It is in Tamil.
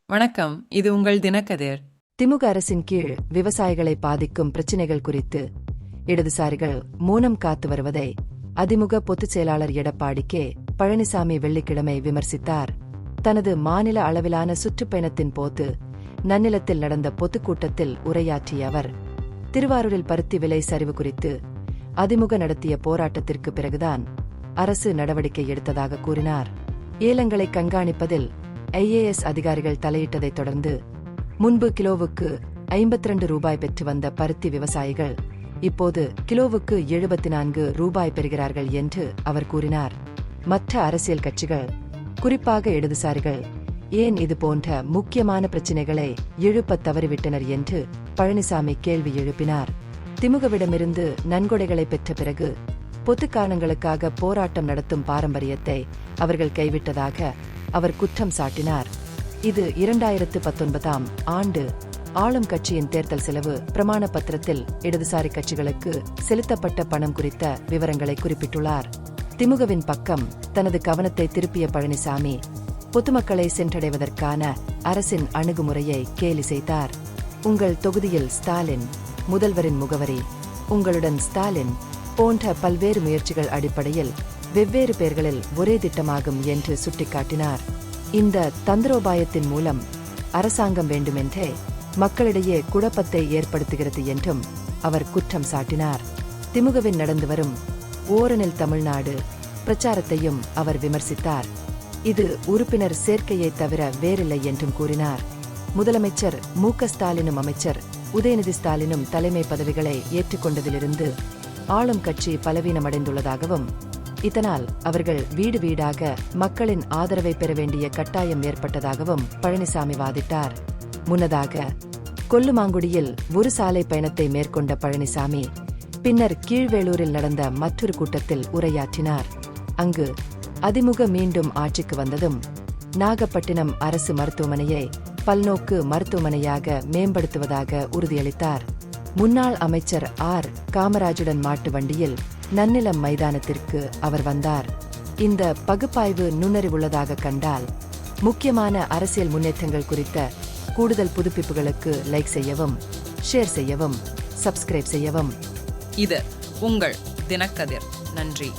வணக்கம், இது உங்கள் தினக்கதிர். திமுக அரசின் கீழ் விவசாயிகளை பாதிக்கும் பிரச்சினைகள் குறித்து இடதுசாரிகள் மௌனம் காத்து வருவதை அதிமுக பொதுச் செயலாளர் எடப்பாடி கே. பழனிசாமி வெள்ளிக்கிழமை விமர்சித்தார். தனது மாநில அளவிலான சுற்றுப்பயணத்தின் போது நன்னிலத்தில் நடந்த பொதுக்கூட்டத்தில் உரையாற்றிய அவர், திருவாரூரில் பருத்தி விலை சரிவு குறித்து அதிமுக நடத்திய போராட்டத்திற்கு பிறகுதான் அரசு நடவடிக்கை எடுத்ததாக கூறினார். ஏலங்களை கண்காணிப்பதில் IAS அதிகாரிகள் தலையிட்டதைத் தொடர்ந்து முன்பு கிலோவுக்கு 52 ரூபாய் பெற்று வந்த பருத்தி விவசாயிகள் இப்போது கிலோவுக்கு 74 ரூபாய் பெறுகிறார்கள் என்று அவர் கூறினார். மற்ற அரசியல் கட்சிகள், குறிப்பாக இடதுசாரிகள், ஏன் இது போன்ற முக்கியமான பிரச்சினைகளை எழுப்பத் தவறிவிட்டனர் என்று பழனிசாமி கேள்வி எழுப்பினார். திமுகவிடமிருந்து நன்கொடைகளை பெற்ற பிறகு பொது காரணங்களுக்காக போராட்டம் நடத்தும் பாரம்பரியத்தை அவர்கள் கைவிட்டதாக அவர் குற்றம் சாட்டினார். இது 2019ஆம் ஆண்டு ஆளும் கட்சியின் தேர்தல் செலவு பிரமாண பத்திரத்தில் இடதுசாரி கட்சிகளுக்கு செலுத்தப்பட்ட பணம் குறித்த விவரங்களை குறிப்பிட்டுள்ளார். திமுகவின் பக்கம் தனது கவனத்தை திருப்பிய பழனிசாமி, பொதுமக்களை சென்றடைவதற்கான அரசின் அணுகுமுறையை கேலி செய்தார். உங்கள் தொகுதியில் ஸ்டாலின், முதல்வரின் முகவரி, உங்களுடன் ஸ்டாலின் போன்ற பல்வேறு முயற்சிகள் அடிப்படையில் வெவ்வேறு பெயர்களில் ஒரே திட்டமாகும் என்று சுட்டிக்காட்டினார். இந்த தந்திரோபாயத்தின் மூலம் அரசாங்கம் வேண்டுமென்றே மக்களிடையே குழப்பத்தை ஏற்படுத்துகிறது என்றும் அவர் குற்றம் சாட்டினார். திமுகவின் நடந்து வரும் ஓரணில் தமிழ்நாடு பிரச்சாரத்தையும் அவர் விமர்சித்தார். இது உறுப்பினர் சேர்க்கையை தவிர வேறில்லை என்றும் கூறினார். முதலமைச்சர் MK ஸ்டாலினும் அமைச்சர் உதயநிதி ஸ்டாலினும் தலைமை பதவிகளை ஏற்றுக்கொண்டதிலிருந்து ஆளும் கட்சி பலவீனமடைந்துள்ளதாகவும், இதனால் அவர்கள் வீடு வீடாக மக்களின் ஆதரவை பெற வேண்டிய கட்டாயம் ஏற்பட்டதாகவும் பழனிசாமி வாதிட்டார். முன்னதாக கொல்லுமாங்குடியில் ஒரு சாலை பயணத்தை மேற்கொண்ட பழனிசாமி பின்னர் கீழ்வேளூரில் நடந்த மற்றொரு கூட்டத்தில் உரையாற்றினார். அங்கு அதிமுக மீண்டும் ஆட்சிக்கு வந்ததும் நாகப்பட்டினம் அரசு மருத்துவமனையை பல்நோக்கு மருத்துவமனையாக மேம்படுத்துவதாக உறுதியளித்தார். முன்னாள் அமைச்சர் காமராஜுடன் மாட்டு வண்டியில் நன்னிலம் மைதானத்திற்கு அவர் வந்தார். இந்த பகுப்பாய்வு நுண்ணறிவுள்ளதாக கண்டால் முக்கியமான அரசியல் முன்னேற்றங்கள் குறித்த கூடுதல் புதுப்பிப்புகளுக்கு லைக் செய்யவும், ஷேர் செய்யவும், சப்ஸ்கிரைப் செய்யவும். இது உங்கள் தினக்கதிர். நன்றி.